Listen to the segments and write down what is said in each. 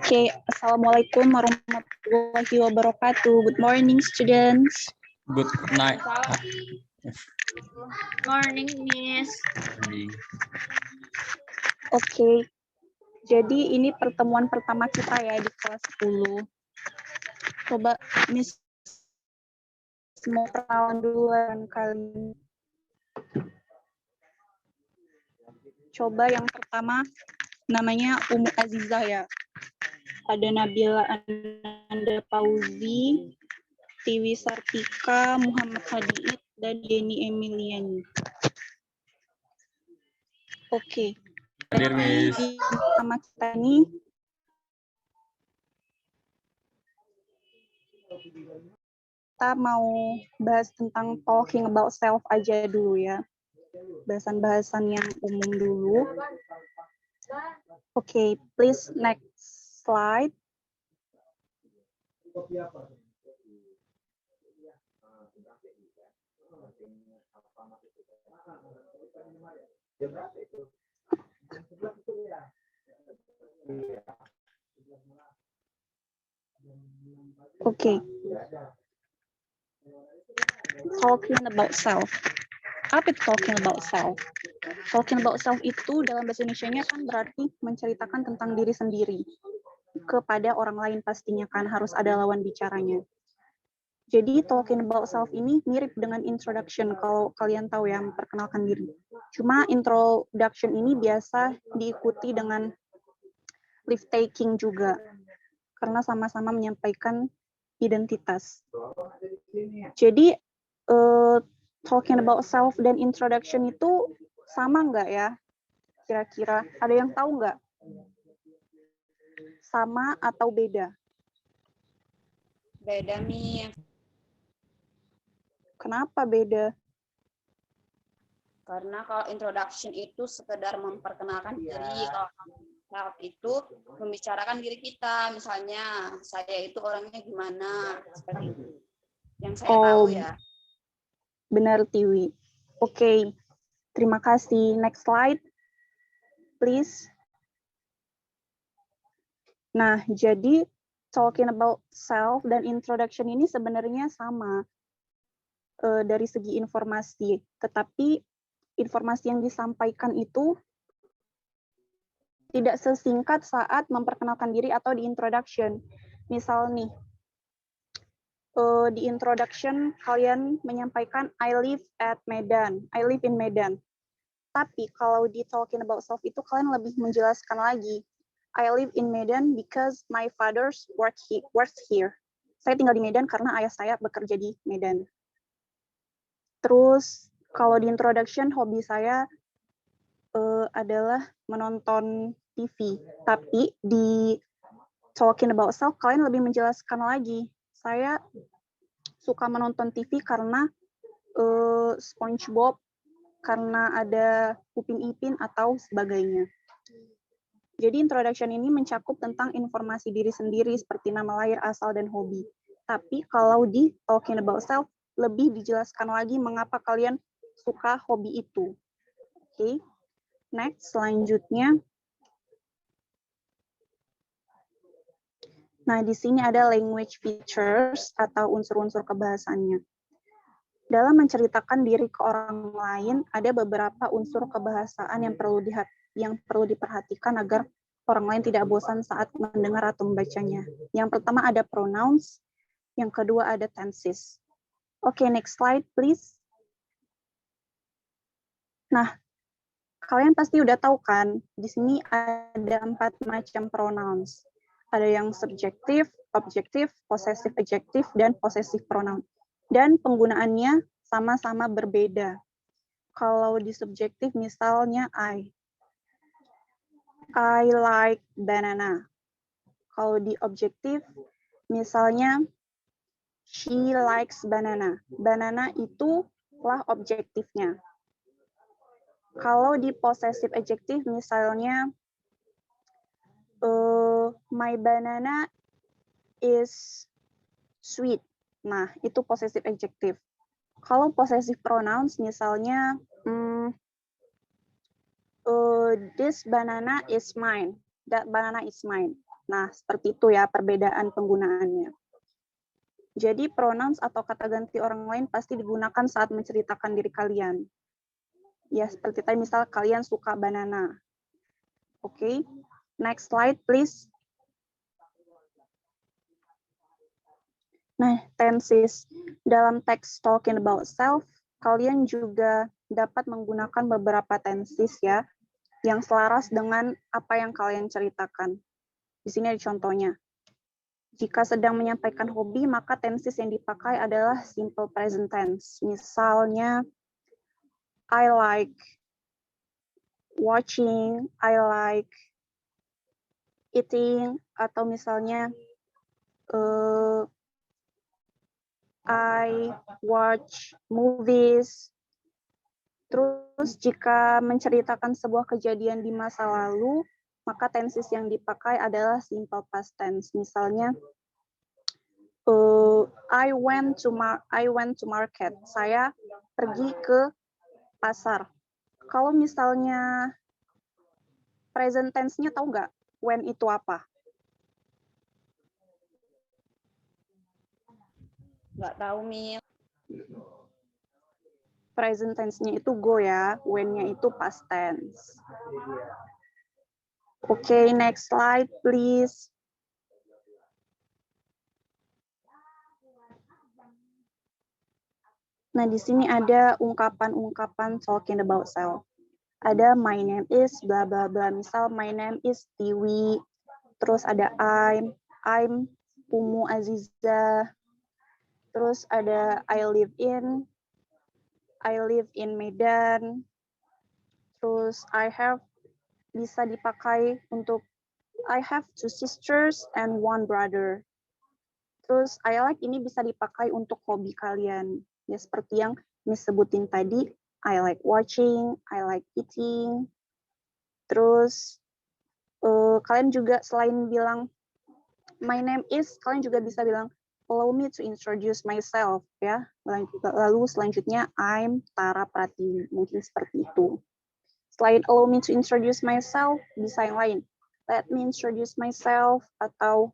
Okay, Assalamualaikum warahmatullahi wabarakatuh. Good morning, students. Good night. Morning, Miss. Okay, jadi ini pertemuan pertama kita ya di kelas 10. Coba Miss mau perkenalan duluan kali. Coba yang pertama namanya Umu Azizah ya. Ada Nabila Ananda Pauzi, Tiwi Sartika, Muhammad Hadiid, dan Yeni Emiliani. Oke. Hadir, Miss. Di pertama kita ini kita mau bahas tentang talking about self aja dulu ya. Bahasan-bahasan yang umum dulu. Oke, please next slide. Oke. Talking about self. Apa itu talking about self? Talking about self itu dalam bahasa Indonesianya kan berarti menceritakan tentang diri sendiri kepada orang lain, pastinya kan harus ada lawan bicaranya. Jadi talking about self ini mirip dengan introduction, kalau kalian tahu ya, memperkenalkan diri. Cuma introduction ini biasa diikuti dengan leave taking juga, karena sama-sama menyampaikan identitas. Jadi talking about self dan introduction itu sama nggak ya? Kira-kira ada yang tahu nggak? Sama atau beda? Beda, Miss. Kenapa beda? Karena kalau introduction itu sekedar memperkenalkan diri, kalau self itu membicarakan diri kita. Misalnya, saya itu orangnya gimana, seperti itu. Yang saya tahu ya. Benar, Tiwi. Oke, terima kasih. Next slide, please. Nah, jadi talking about self dan introduction ini sebenarnya sama dari segi informasi, tetapi informasi yang disampaikan itu tidak sesingkat saat memperkenalkan diri atau di introduction. Misal nih, di introduction kalian menyampaikan I live at Medan, I live in Medan. Tapi kalau di talking about self itu kalian lebih menjelaskan lagi. I live in Medan because my father's works here. Saya tinggal di Medan karena ayah saya bekerja di Medan. Terus kalau di introduction hobi saya adalah menonton TV. Tapi di talking about self kalian lebih menjelaskan lagi. Saya suka menonton TV karena SpongeBob, karena ada Upin Ipin atau sebagainya. Jadi introduction ini mencakup tentang informasi diri sendiri seperti nama lahir, asal, dan hobi. Tapi kalau di talking about self, lebih dijelaskan lagi mengapa kalian suka hobi itu. Oke, next, selanjutnya. Nah, di sini ada language features atau unsur-unsur kebahasannya. Dalam menceritakan diri ke orang lain, ada beberapa unsur kebahasaan yang perlu diperhatikan agar orang lain tidak bosan saat mendengar atau membacanya. Yang pertama ada pronouns, yang kedua ada tenses. Oke, next slide please. Nah, kalian pasti udah tahu kan, di sini ada 4 macam pronouns. Ada yang subjektif, objektif, possessive adjective, dan possessive pronoun. Dan penggunaannya sama-sama berbeda. Kalau di subjektif misalnya I like banana. Kalau di objektif misalnya she likes banana. Banana itulah objektifnya. Kalau di possessive adjective misalnya my banana is sweet. Nah, itu possessive adjective. Kalau possessive pronouns misalnya this banana is mine. That banana is mine. Nah, seperti itu ya perbedaan penggunaannya. Jadi pronouns atau kata ganti orang lain pasti digunakan saat menceritakan diri kalian. Ya, seperti tadi misal kalian suka banana. Oke, next slide please. Nah, tenses. Dalam teks talking about self, kalian juga dapat menggunakan beberapa tenses ya, yang selaras dengan apa yang kalian ceritakan. Di sini ada contohnya. Jika sedang menyampaikan hobi, maka tenses yang dipakai adalah simple present tense. Misalnya, I like watching, I like eating, atau misalnya, I watch movies. Terus jika menceritakan sebuah kejadian di masa lalu, maka tenses yang dipakai adalah simple past tense. Misalnya, I went to market. Saya pergi ke pasar. Kalau misalnya present tense-nya tahu nggak when itu apa? Nggak tahu, Mil. Present tense-nya itu go ya, when-nya itu past tense. Oke, next slide please. Nah, di sini ada ungkapan-ungkapan talking about self. Ada my name is bla bla bla. Misal my name is Tiwi. Terus ada I'm Umu Aziza. Terus ada I live in Medan. Terus I have bisa dipakai untuk I have 2 sisters and 1 brother. Terus I like ini bisa dipakai untuk hobi kalian. Ya seperti yang Miss sebutin tadi, I like watching, I like eating. Terus kalian juga selain bilang my name is, kalian juga bisa bilang allow me to introduce myself ya. Lalu selanjutnya I'm Tara Pratiwi. Mungkin seperti itu. Selain allow me to introduce myself, bisa yang lain. Let me introduce myself, atau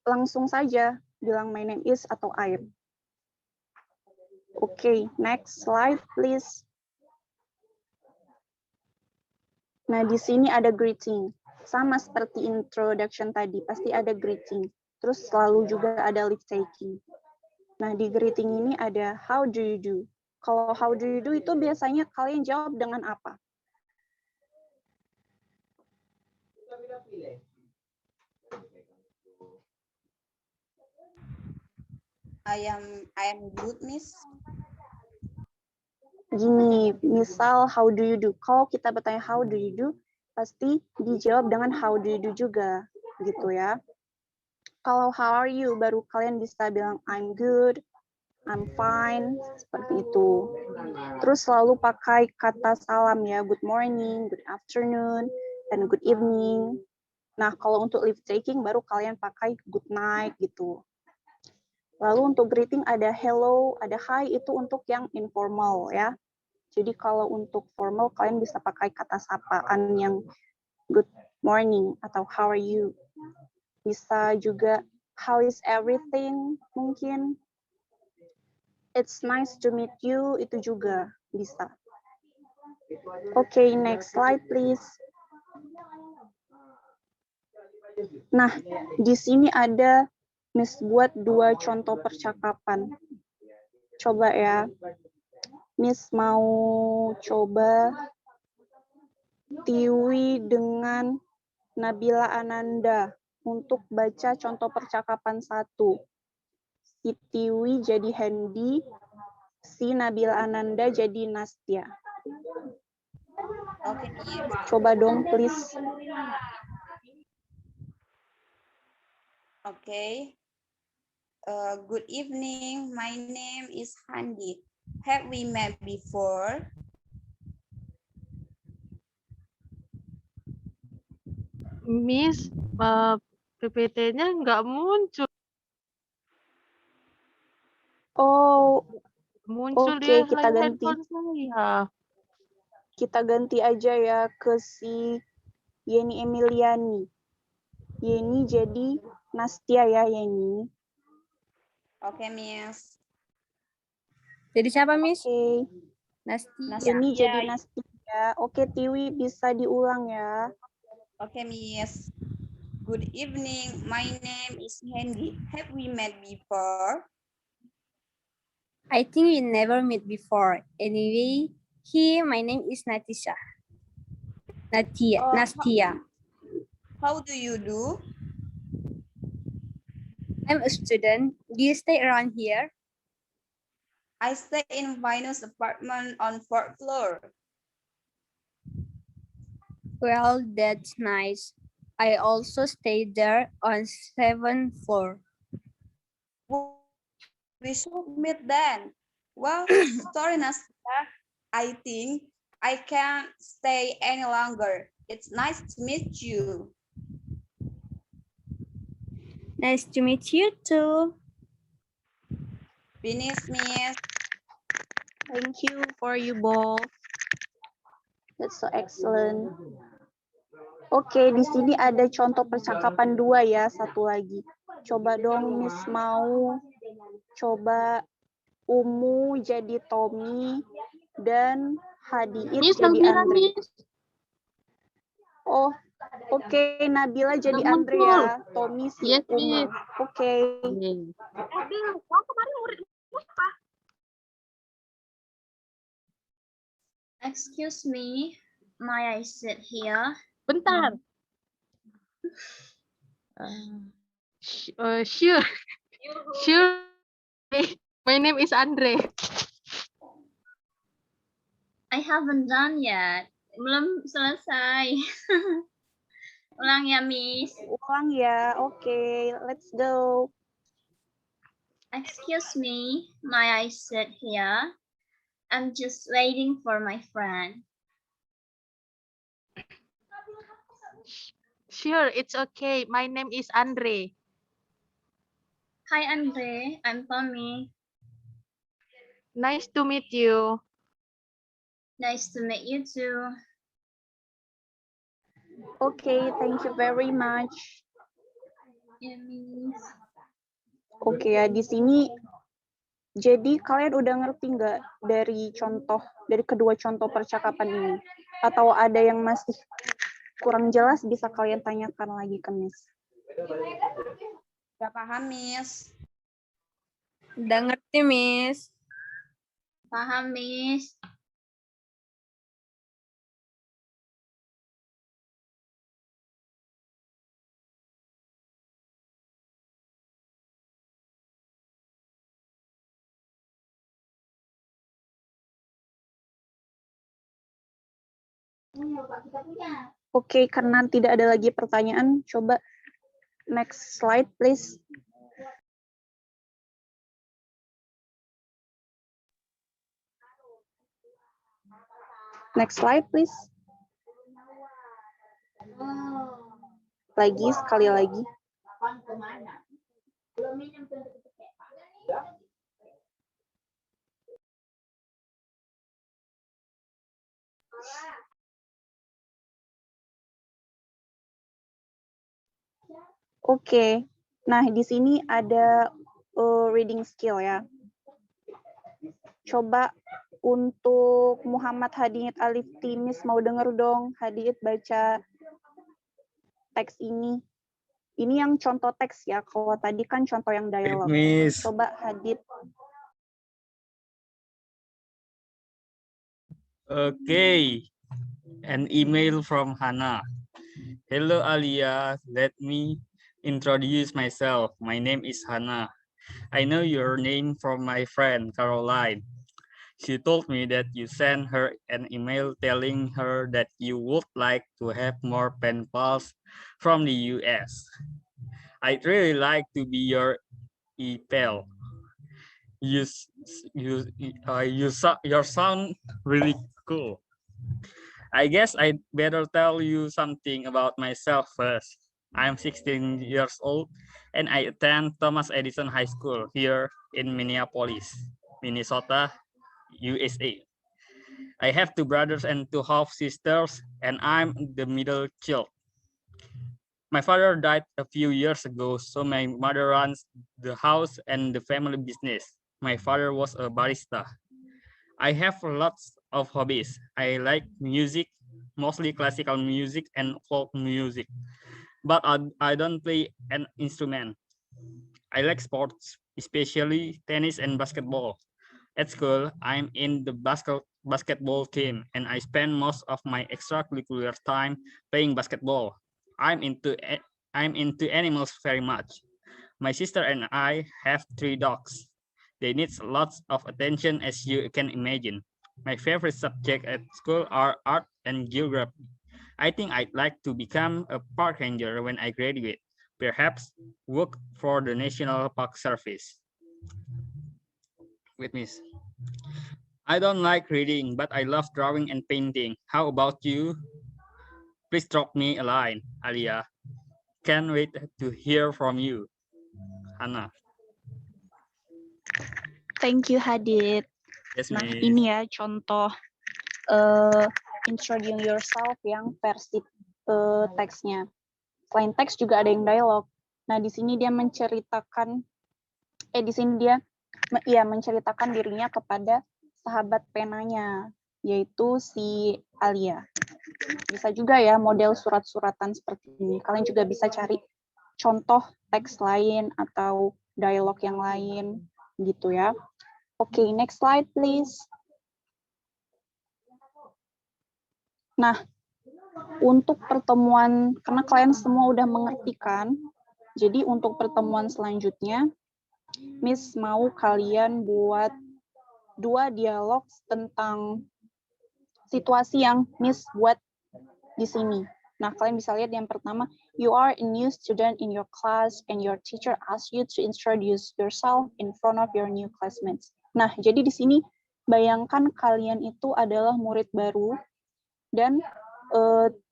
langsung saja bilang my name is atau I'm. Oke, next slide please. Nah, di sini ada greeting. Sama seperti introduction tadi, pasti ada greeting. Terus selalu juga ada leave taking. Nah, di greeting ini ada how do you do. Kalau how do you do itu biasanya kalian jawab dengan apa? I am good, Miss. Gini, misal how do you do? Kalau kita bertanya how do you do, pasti dijawab dengan how do you do juga, gitu ya. Kalau how are you, baru kalian bisa bilang I'm good, I'm fine, seperti itu. Terus selalu pakai kata salam ya, good morning, good afternoon, dan good evening. Nah, kalau untuk leave taking baru kalian pakai good night gitu. Lalu untuk greeting ada hello, ada hi, itu untuk yang informal ya. Jadi kalau untuk formal kalian bisa pakai kata sapaan yang good morning atau how are you. Bisa juga how is everything mungkin. It's nice to meet you, itu juga bisa. Oke, next slide please. Nah, di sini ada Miss buat 2 contoh percakapan. Coba ya. Miss mau coba Tiwi dengan Nabila Ananda untuk baca contoh percakapan 1. Si Tiwi jadi Hendy, si Nabila Ananda jadi Nastya. Oke, Miss. Coba dong, please. Okay. Good evening. My name is Handi. Have we met before? Miss, PPT-nya nggak muncul. Oh, Muncul oke, di kita ganti. handphone saya. Kita ganti aja ya ke si Yeni Emiliani. Yeni jadi Nastia ya, Yeni. Oke, Miss. Jadi siapa, Miss? Oke. Nastia. Yeni Ya, jadi Nastia. Oke, Tiwi bisa diulang ya. Oke, Miss. Good evening. My name is Hendy. Have we met before? I think we never met before. Anyway, my name is Natisha. Oh, Nastia. How do you do? I'm a student. Do you stay around here? I stay in Venus apartment on 4th floor. Well, that's nice. I also stay there on 7th floor. We should meet then. Well, sorry, Nastia. I think I can't stay any longer. It's nice to meet you. Nice to meet you too. Finish, Miss. Thank you for you both. That's so excellent. Oke, di sini ada contoh percakapan 2 ya, satu lagi. Coba dong Miss mau coba Umu jadi Tommy dan Hadiit Miss, jadi Nabila, Andre. Miss. Oh, oke, Nabila jadi Udah Andre muncul. ya, Tommy si Yes, Umu. Miss. Oke. Excuse me, may I sit here? Bentar. Sure. Sure. My name is Andre. I haven't done yet. Belum selesai. Ulang ya, Miss. Ulang ya, oke, let's go. Excuse me, may I sit here? I'm just waiting for my friend. Sure, it's okay. My name is Andre. Hi, Andre. I'm Tommy. Nice to meet you. Nice to meet you too. Oke, thank you very much. Yeah, Miss. Oke ya, di sini jadi kalian udah ngerti nggak dari kedua contoh percakapan ini? Atau ada yang masih kurang jelas bisa kalian tanyakan lagi ke Miss. Udah paham, Miss. Udah ngerti, Miss. Paham, Miss. Oke, karena tidak ada lagi pertanyaan, coba next slide, please. Next slide, please. Lagi, sekali lagi. Oke, nah di sini ada reading skill ya. Coba untuk Muhammad Hadiat Alif Timis mau denger dong, Hadiat baca teks ini. Ini yang contoh teks ya, kalau tadi kan contoh yang dialog. Miss. Coba Hadit. Okay. An email from Hannah. Hello, Alia. Let me introduce myself. My name is Hannah. I know your name from my friend, Caroline. She told me that you sent her an email telling her that you would like to have more pen pals from the US. I'd really like to be your e-pal. You sound really cool. I guess I'd better tell you something about myself first. I'm 16 years old and I attend Thomas Edison High School here in Minneapolis, Minnesota, USA. I have 2 brothers and 2 half sisters, and I'm the middle child. My father died a few years ago, so my mother runs the house and the family business. My father was a barista. I have lots of hobbies. I like music, mostly classical music and folk music, but I don't play an instrument. I like sports, especially tennis and basketball. At school, I'm in the basketball team, and I spend most of my extracurricular time playing basketball. I'm into animals very much. My sister and I have 3 dogs. They need lots of attention, as you can imagine. My favorite subject at school are art and geography. I think I'd like to become a park ranger when I graduate. Perhaps work for the National Park Service. Wait, miss. I don't like reading, but I love drawing and painting. How about you? Please drop me a line, Alia. Can't wait to hear from you, Hana. Thank you, Hadid. Yes, Nah, miss. ini ya contoh introducing yourself yang versi teksnya. Selain teks juga ada yang dialog. Nah, di sini dia menceritakan menceritakan dirinya kepada sahabat penanya, yaitu si Alia. Bisa juga ya model surat-suratan seperti ini. Kalian juga bisa cari contoh teks lain atau dialog yang lain gitu ya. Oke, next slide please. Nah, untuk pertemuan, karena kalian semua udah mengerti kan, jadi untuk pertemuan selanjutnya, Miss mau kalian buat 2 dialog tentang situasi yang Miss buat di sini. Nah, kalian bisa lihat yang pertama, you are a new student in your class and your teacher asks you to introduce yourself in front of your new classmates. Nah, jadi di sini bayangkan kalian itu adalah murid baru dan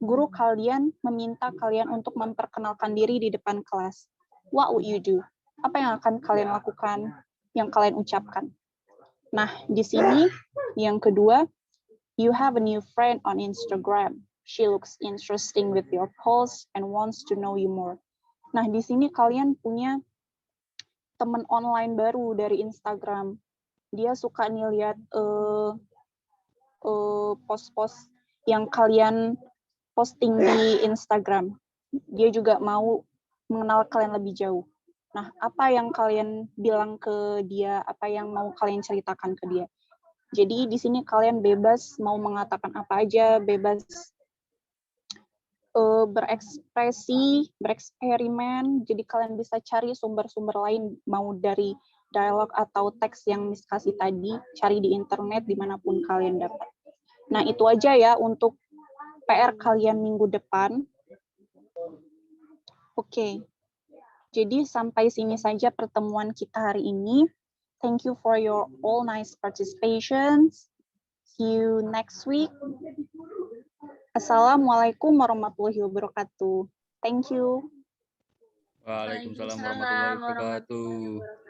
guru kalian meminta kalian untuk memperkenalkan diri di depan kelas. What would you do? Apa yang akan kalian lakukan, yang kalian ucapkan? Nah, di sini yang kedua, you have a new friend on Instagram. She looks interesting with your posts and wants to know you more. Nah, di sini kalian punya teman online baru dari Instagram. Dia suka nih lihat post-post yang kalian posting di Instagram. Dia juga mau mengenal kalian lebih jauh. Nah, apa yang kalian bilang ke dia, apa yang mau kalian ceritakan ke dia. Jadi di sini kalian bebas mau mengatakan apa aja, bebas berekspresi, bereksperimen. Jadi kalian bisa cari sumber-sumber lain, mau dari dialog atau teks yang Miss kasih tadi, cari di internet dimanapun kalian dapat. Nah, itu aja ya untuk PR kalian minggu depan. Oke. Jadi sampai sini saja pertemuan kita hari ini. Thank you for your all nice participations. See you next week. Assalamualaikum warahmatullahi wabarakatuh. Thank you. Waalaikumsalam warahmatullahi wabarakatuh.